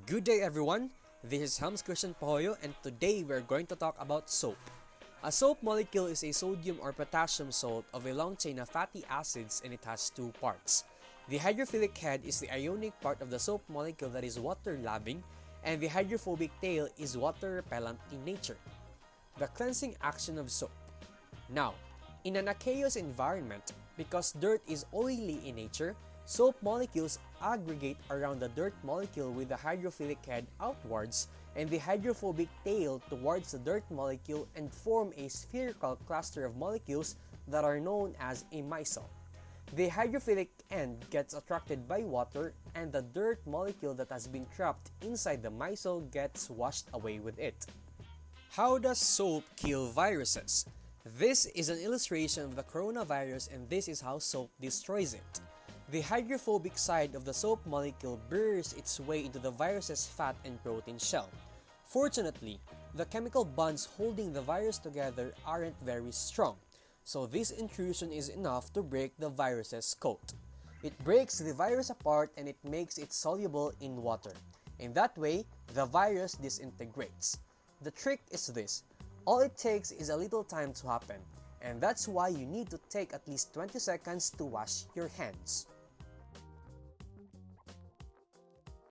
Good day everyone, this is Hams Christian Pahoyo and today we're going to talk about soap. A soap molecule is a sodium or potassium salt of a long chain of fatty acids and it has two parts. The hydrophilic head is the ionic part of the soap molecule that is water-loving and the hydrophobic tail is water-repellent in nature. The cleansing action of soap. Now, in an aqueous environment, because dirt is oily in nature, soap molecules aggregate around the dirt molecule with the hydrophilic head outwards and the hydrophobic tail towards the dirt molecule and form a spherical cluster of molecules that are known as a micelle. The hydrophilic end gets attracted by water and the dirt molecule that has been trapped inside the micelle gets washed away with it. How does soap kill viruses? This is an illustration of the coronavirus and this is how soap destroys it. The hydrophobic side of the soap molecule burrows its way into the virus's fat and protein shell. Fortunately, the chemical bonds holding the virus together aren't very strong, so this intrusion is enough to break the virus's coat. It breaks the virus apart and it makes it soluble in water. In that way, the virus disintegrates. The trick is this: all it takes is a little time to happen, and that's why you need to take at least 20 seconds to wash your hands.